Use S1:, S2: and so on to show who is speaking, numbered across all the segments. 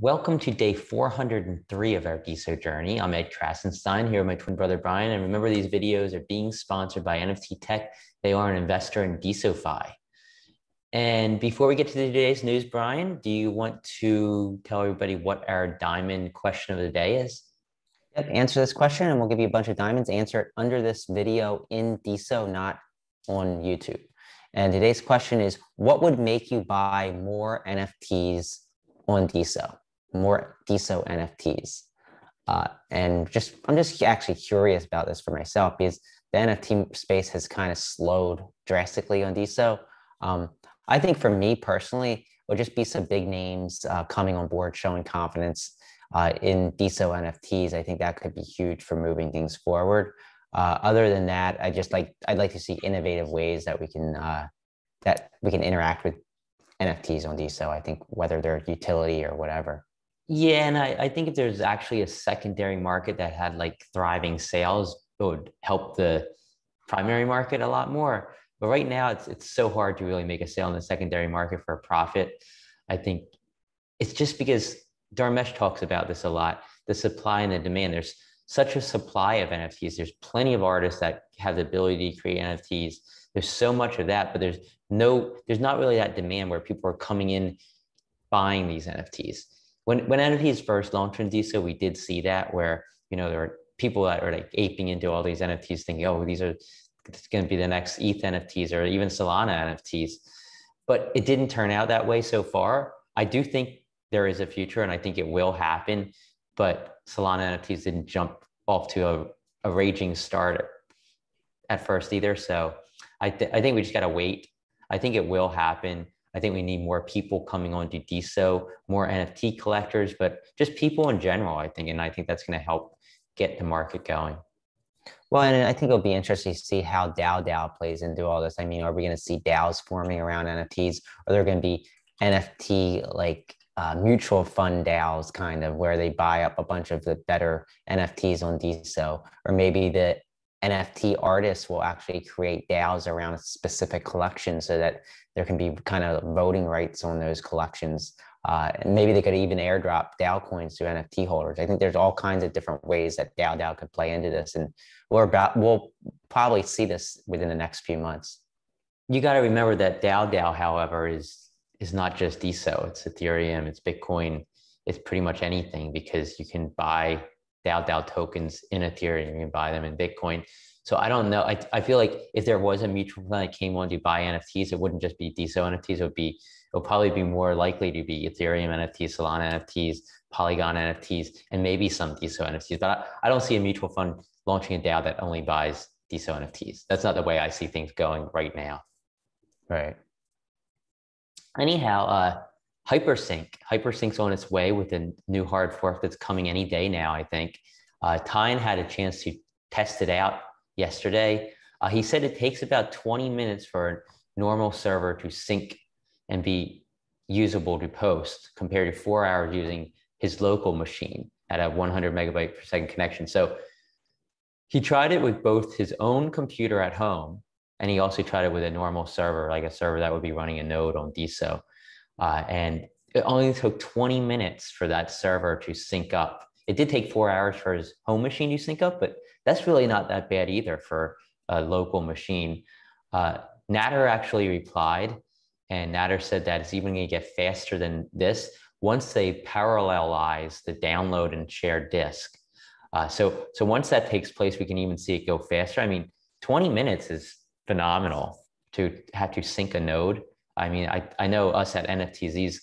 S1: Welcome to day 403 of our Deso journey. I'm Ed Krasenstein here with my twin brother Brian. And remember, these videos are being sponsored by NFT Tech. They are an investor in DesoFi. And before we get to today's news, Brian, do you want to tell everybody what our diamond question of the day is?
S2: Yep, answer this question and we'll give you a bunch of diamonds. Answer it under this video in Deso, not on YouTube. And today's question is, what would make you buy more NFTs on Deso? More Deso NFTs. I'm just actually curious about this for myself because the NFT space has kind of slowed drastically on Deso. I think for me personally, it would just be some big names coming on board, showing confidence in Deso NFTs. I think that could be huge for moving things forward. Other than that, I'd like to see innovative ways that we can interact with NFTs on Deso. I think whether they're utility or whatever.
S1: Yeah, and I think if there's actually a secondary market that had like thriving sales, it would help the primary market a lot more. But right now, it's so hard to really make a sale in the secondary market for a profit. I think it's just because Dharmesh talks about this a lot, the supply and the demand. There's such a supply of NFTs. There's plenty of artists that have the ability to create NFTs. There's so much of that, but there's not really that demand where people are coming in buying these NFTs. When NFTs first launched in Deso, we did see that where, there were people that are like aping into all these NFTs thinking, oh, it's going to be the next ETH NFTs or even Solana NFTs. But it didn't turn out that way so far. I do think there is a future and I think it will happen, but Solana NFTs didn't jump off to a raging start at first either. So I think we just got to wait. I think it will happen. I think we need more people coming on to Deso, more NFT collectors, but just people in general, I think. And I think that's going to help get the market going.
S2: Well, and I think it'll be interesting to see how DAO plays into all this. I mean, are we going to see DAOs forming around NFTs? Are there going to be NFT mutual fund DAOs kind of where they buy up a bunch of the better NFTs on Deso? Or maybe the NFT artists will actually create DAOs around a specific collection so that there can be kind of voting rights on those collections. And maybe they could even airdrop DAO coins to NFT holders. I think there's all kinds of different ways that DAO could play into this. And we'll probably see this within the next few months.
S1: You got to remember that DAO, however, is not just Deso. It's Ethereum, it's Bitcoin, it's pretty much anything because you can buy DAO tokens in Ethereum, you can buy them in Bitcoin. So I don't know. I feel like if there was a mutual fund that came on to buy NFTs, it wouldn't just be Deso NFTs. It'll probably be more likely to be Ethereum NFTs, Solana NFTs, Polygon NFTs, and maybe some Deso NFTs. But I don't see a mutual fund launching a DAO that only buys Deso NFTs. That's not the way I see things going right now.
S2: Right.
S1: Anyhow, Hypersync's on its way with a new hard fork that's coming any day now, I think. Tyne had a chance to test it out yesterday. He said it takes about 20 minutes for a normal server to sync and be usable to post compared to 4 hours using his local machine at a 100 megabyte per second connection. So he tried it with both his own computer at home, and he also tried it with a normal server, like a server that would be running a node on Deso. And it only took 20 minutes for that server to sync up. It did take 4 hours for his home machine to sync up, but that's really not that bad either for a local machine. Natter actually replied, and Natter said that it's even going to get faster than this once they parallelize the download and share disk. So once that takes place, we can even see it go faster. I mean, 20 minutes is phenomenal to have to sync a node. I mean, I know us at NFTZs,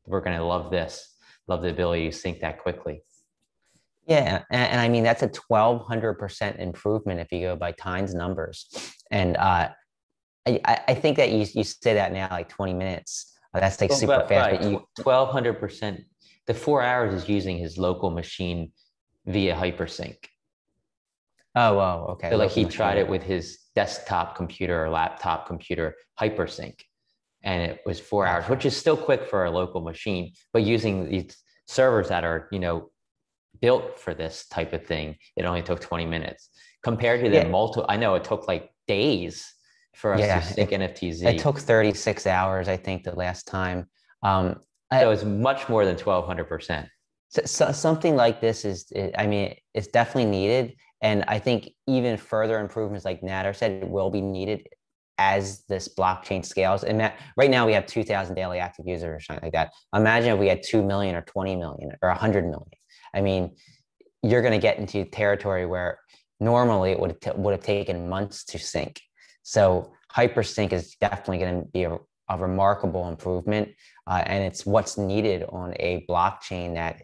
S1: we're going to love this, love the ability to sync that quickly.
S2: Yeah, and I mean, that's a 1,200% improvement if you go by Tyne's numbers. And I think that you say that now, like 20 minutes. That's like super fast.
S1: But 1,200%. The 4 hours is using his local machine via Hypersync.
S2: Oh, wow. Okay.
S1: So like he tried it with his desktop computer or laptop computer, Hypersync, and it was 4 hours, which is still quick for a local machine, but using these servers that are, built for this type of thing, it only took 20 minutes compared to the multiple. I know it took like days for us to sync NFTZ.
S2: It took 36 hours, I think, the last time.
S1: So it's much more than 1200%.
S2: Something like this is, I mean, it's definitely needed. And I think even further improvements, like Nader said, will be needed as this blockchain scales. And that right now we have 2,000 daily active users or something like that. Imagine if we had 2 million or 20 million or 100 million. I mean, you're going to get into territory where normally it would have taken months to sync. So Hypersync is definitely going to be a remarkable improvement. And it's what's needed on a blockchain that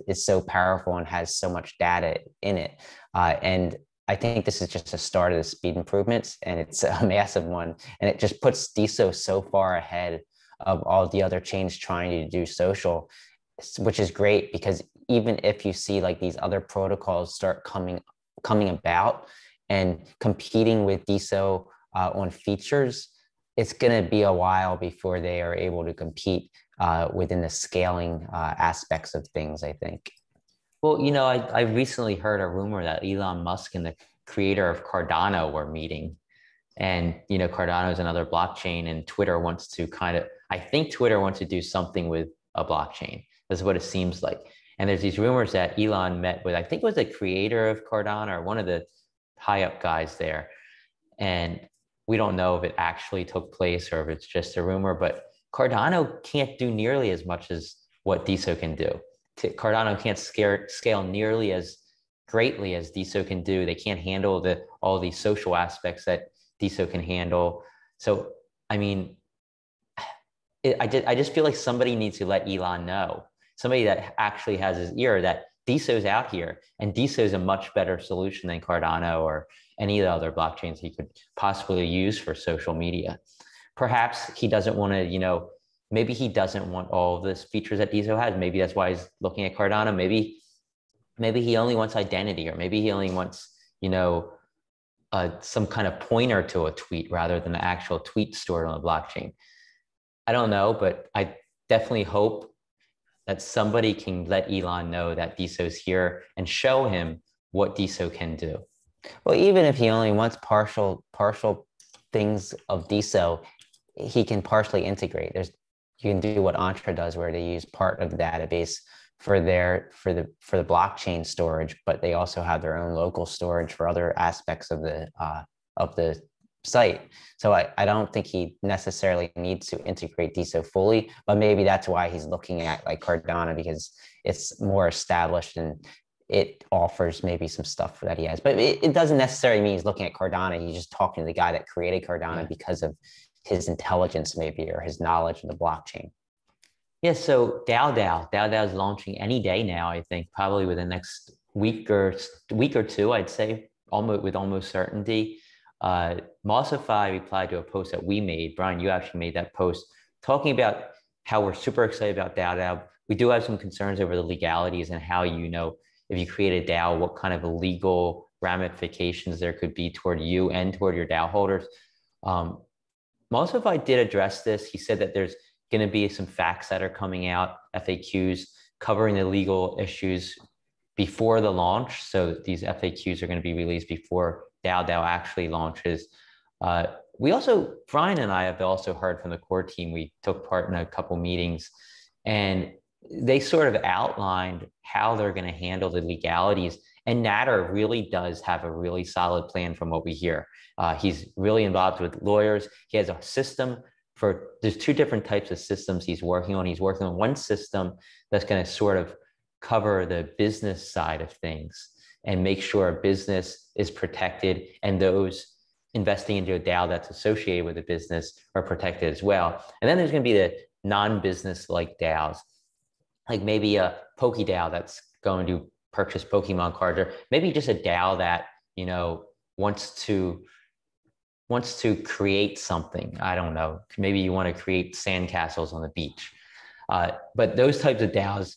S2: is so powerful and has so much data in it. And I think this is just a start of the speed improvements, and it's a massive one. And it just puts Deso so far ahead of all the other chains trying to do social, which is great, because even if you see like these other protocols start coming about and competing with Deso on features, it's going to be a while before they are able to compete within the scaling aspects of things, I think.
S1: Well, you know, I recently heard a rumor that Elon Musk and the creator of Cardano were meeting. And, you know, Cardano is another blockchain, and Twitter wants to I think Twitter wants to do something with a blockchain. That's what it seems like. And there's these rumors that Elon met with, I think it was the creator of Cardano or one of the high up guys there. And we don't know if it actually took place or if it's just a rumor, but Cardano can't do nearly as much as what Deso can do. Cardano can't scale nearly as greatly as Deso can do. They can't handle all the social aspects that Deso can handle. So, I mean, I just feel like somebody needs to let Elon know, somebody that actually has his ear, that Deso's out here, and Deso is a much better solution than Cardano or any of the other blockchains he could possibly use for social media. Perhaps he doesn't want to, you know, maybe he doesn't want all of this features that Deso has. Maybe that's why he's looking at Cardano. Maybe he only wants identity, or maybe he only wants, you know, some kind of pointer to a tweet rather than the actual tweet stored on the blockchain. I don't know, but I definitely hope that somebody can let Elon know that Deso's here and show him what Deso can do.
S2: Well, even if he only wants partial things of Deso, he can partially integrate. You can do what Entra does, where they use part of the database for the blockchain storage, but they also have their own local storage for other aspects of the site. So I don't think he necessarily needs to integrate Deso fully, but maybe that's why he's looking at like Cardano, because it's more established and it offers maybe some stuff that he has. But it doesn't necessarily mean he's looking at Cardano. He's just talking to the guy that created Cardano because of his intelligence maybe, or his knowledge of the blockchain.
S1: Yeah, so DAO is launching any day now, I think, probably within the next week or two, I'd say, almost certainty. Mossify replied to a post that we made. Brian, you actually made that post talking about how we're super excited about DAO. We do have some concerns over the legalities and how, you know, if you create a DAO, what kind of legal ramifications there could be toward you and toward your DAO holders. Mossify did address this. He said that there's going to be some facts that are coming out, FAQs, covering the legal issues before the launch. So these FAQs are going to be released before DAO actually launches. Brian and I have also heard from the core team. We took part in a couple meetings, and they sort of outlined how they're going to handle the legalities. And Nader really does have a really solid plan from what we hear. He's really involved with lawyers. He has a system there's two different types of systems he's working on. He's working on one system that's going to sort of cover the business side of things and make sure a business is protected, and those investing into a DAO that's associated with a business are protected as well. And then there's going to be the non-business like DAOs, like maybe a PokeDAO that's going to purchase Pokemon cards, or maybe just a DAO that, you know, wants to create something. I don't know. Maybe you want to create sandcastles on the beach. But those types of DAOs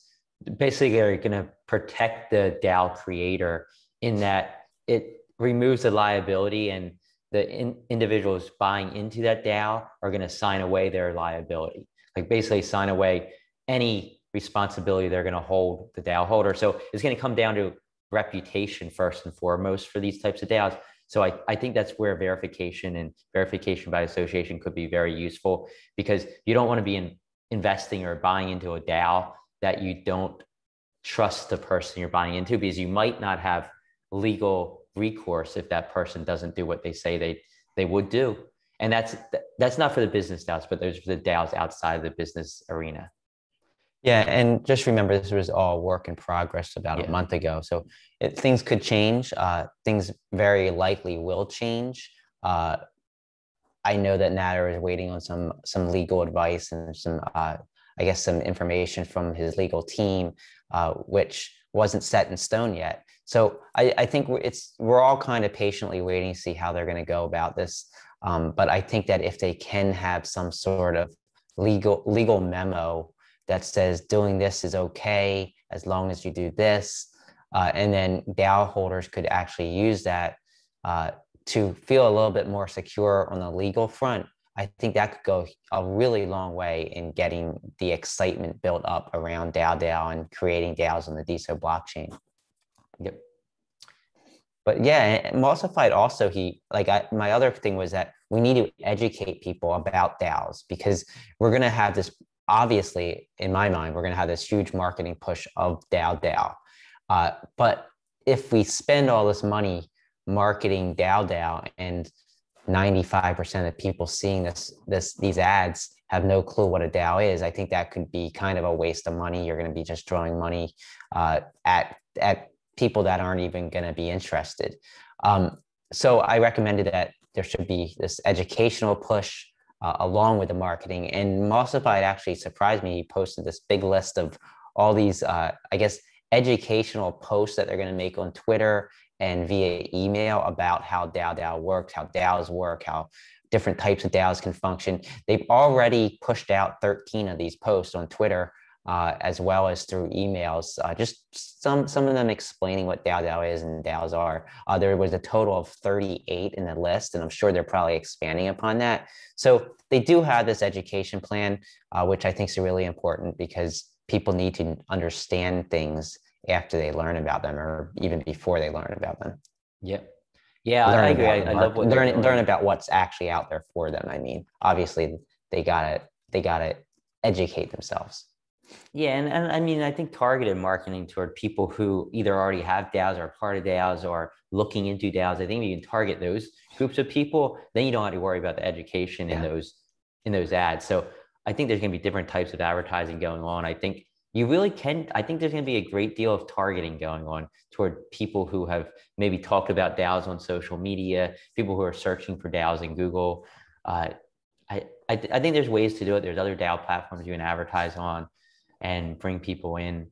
S1: basically are going to protect the DAO creator in that it removes the liability, and the individuals buying into that DAO are going to sign away their liability, like basically sign away any responsibility they're going to hold the DAO holder. So it's going to come down to reputation first and foremost for these types of DAOs. So I think that's where verification and verification by association could be very useful, because you don't want to be in investing or buying into a DAO that you don't trust the person you're buying into, because you might not have legal recourse if that person doesn't do what they say they would do. And that's not for the business DAOs, but those for the DAOs outside of the business arena.
S2: Yeah, and just remember, this was all work in progress about a month ago. So things could change. Things very likely will change. I know that Nader is waiting on some legal advice and some, I guess, some information from his legal team, which wasn't set in stone yet. So I think we're all kind of patiently waiting to see how they're going to go about this. But I think that if they can have some sort of legal memo that says doing this is okay as long as you do this, and then DAO holders could actually use that to feel a little bit more secure on the legal front, I think that could go a really long way in getting the excitement built up around DAO and creating DAOs on the Deso blockchain.
S1: Yep.
S2: But yeah, Emulsified also, my other thing was that we need to educate people about DAOs, because we're going to have this, obviously, in my mind, we're going to have this huge marketing push of DAO. But if we spend all this money marketing DAO and 95% of people seeing these ads have no clue what a DAO is, I think that could be kind of a waste of money. You're going to be just throwing money at people that aren't even going to be interested. So I recommended that there should be this educational push along with the marketing. And Emulsified actually surprised me. He posted this big list of all these, I guess, educational posts that they're going to make on Twitter and via email about how DAO works, how DAOs work, how different types of DAOs can function. They've already pushed out 13 of these posts on Twitter, as well as through emails, just some of them explaining what DAO is and DAOs are. There was a total of 38 in the list, and I'm sure they're probably expanding upon that. So they do have this education plan, which I think is really important, because people need to understand things after they learn about them, or even before they learn about them.
S1: Yep. Yeah, I agree. I love what
S2: learn about what's actually out there for them. I mean, obviously they gotta educate themselves.
S1: Yeah, and I mean, I think targeted marketing toward people who either already have DAOs or are part of DAOs or looking into DAOs, I think you can target those groups of people. Then you don't have to worry about the education in those ads. So I think there's going to be different types of advertising going on. I think you really can. I think there's going to be a great deal of targeting going on toward people who have maybe talked about DAOs on social media, people who are searching for DAOs in Google. I think there's ways to do it. There's other DAO platforms you can advertise on and bring people in.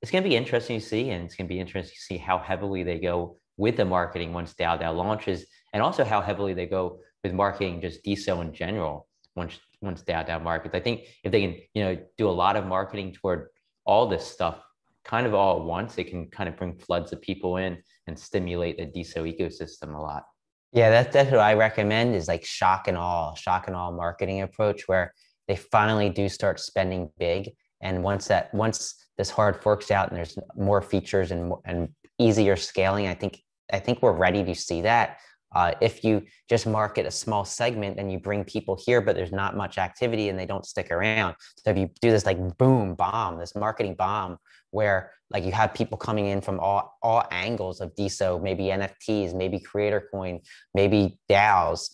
S1: It's going to be interesting to see, and it's going to be interesting to see how heavily they go with the marketing once DAO launches, and also how heavily they go with marketing just Deso in general once DAO markets. I think if they can, do a lot of marketing toward all this stuff kind of all at once, it can kind of bring floods of people in and stimulate the Deso ecosystem a lot.
S2: Yeah, that's what I recommend, is like shock and awe marketing approach, where they finally do start spending big. And once this hard forks out and there's more features and easier scaling, I think we're ready to see that. If you just market a small segment and you bring people here, but there's not much activity and they don't stick around. So if you do this like boom bomb, this marketing bomb, where like you have people coming in from all angles of Deso, maybe NFTs, maybe Creator Coin, maybe DAOs,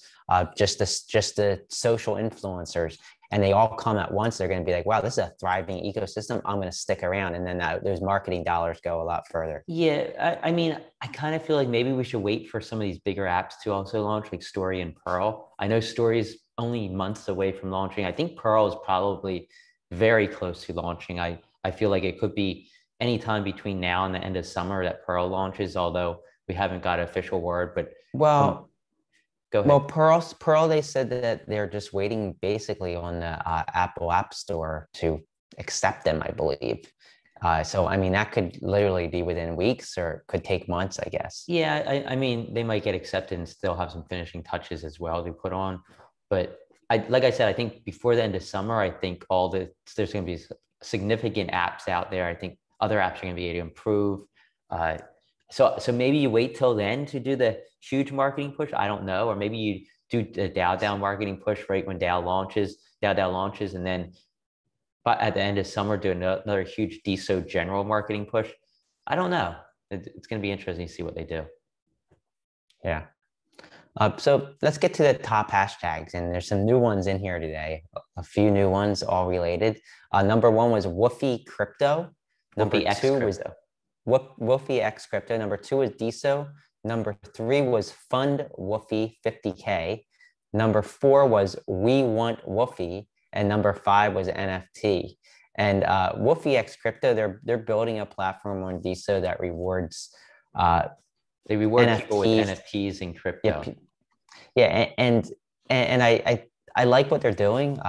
S2: just the social influencers, and they all come at once, they're going to be like, wow, this is a thriving ecosystem. I'm going to stick around. And then those marketing dollars go a lot further.
S1: Yeah, I mean, I kind of feel like maybe we should wait for some of these bigger apps to also launch, like Story and Pearl. I know Story is only months away from launching. I think Pearl is probably very close to launching. I feel like it could be anytime between now and the end of summer that Pearl launches, although we haven't got an official word. But go ahead.
S2: Well, Pearl, they said that they're just waiting basically on the Apple App Store to accept them, I believe. So, I mean, that could literally be within weeks, or could take months, I guess.
S1: Yeah, I mean, they might get accepted and still have some finishing touches as well to put on. But like I said, I think before the end of summer, I think there's going to be significant apps out there. I think other apps are going to be able to improve. So maybe you wait till then to do the huge marketing push. I don't know. Or maybe you do the DAO marketing push right when DAO launches, and then but at the end of summer, do another huge Deso general marketing push. I don't know. It's going to be interesting to see what they do.
S2: Yeah. So let's get to the top hashtags, and there's some new ones in here today. A few new ones, all related. Number one was Woofy Crypto. Number
S1: Woofy X
S2: two was
S1: Crypto.
S2: Woofy X Crypto. Number two was Deso. Number three was Fund Woofy 50K. Number four was We Want Woofy, and number five was NFT. And Woofy X Crypto, they're building a platform on Deso that rewards
S1: They reward people with
S2: NFTs.
S1: NFTs and
S2: Yeah,
S1: crypto.
S2: yeah, and I like what they're doing.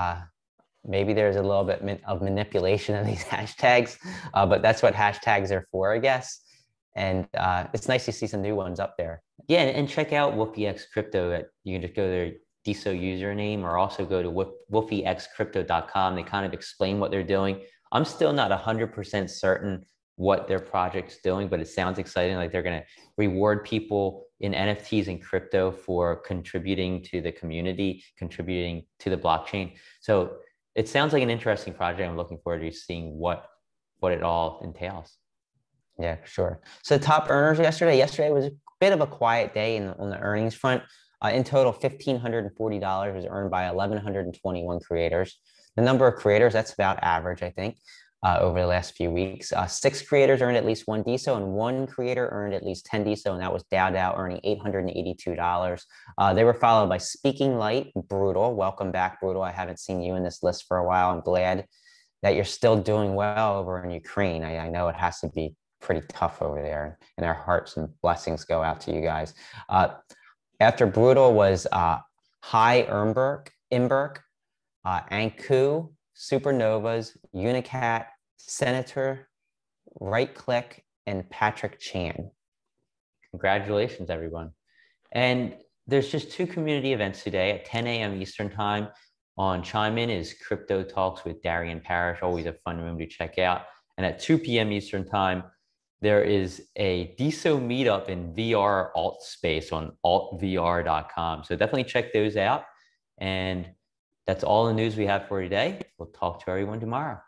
S2: Maybe there's a little bit of manipulation of these hashtags, but that's what hashtags are for, I guess. And it's nice to see some new ones up there.
S1: Yeah, and check out WoofyX Crypto. You can just go to their Deso username or also go to woofyxcrypto.com. They kind of explain what they're doing. I'm still not 100% certain what their project's doing, but it sounds exciting. Like they're going to reward people in NFTs and crypto for contributing to the community, contributing to the blockchain. So it sounds like an interesting project. I'm looking forward to seeing what it all entails.
S2: Yeah, sure. So top earners yesterday. Yesterday was a bit of a quiet day on the earnings front. In total, $1,540 was earned by 1,121 creators. The number of creators, that's about average, I think, over the last few weeks. 6 creators earned at least 1 Deso, and 1 creator earned at least 10 Deso, and that was DAO earning $882. They were followed by Speaking Light, Brutal. Welcome back, Brutal. I haven't seen you in this list for a while. I'm glad that you're still doing well over in Ukraine. I know it has to be pretty tough over there, and our hearts and blessings go out to you guys. After Brutal was High Imberg, Anku, Supernovas, Unicat, Senator, Right Click, and Patrick Chan.
S1: Congratulations, everyone. And there's just 2 community events today at 10 a.m. Eastern time. On Chime In is Crypto Talks with Darian Parrish, always a fun room to check out. And at 2 p.m. Eastern time, there is a Deso meetup in VR alt space on altvr.com. So definitely check those out. And that's all the news we have for today. We'll talk to everyone tomorrow.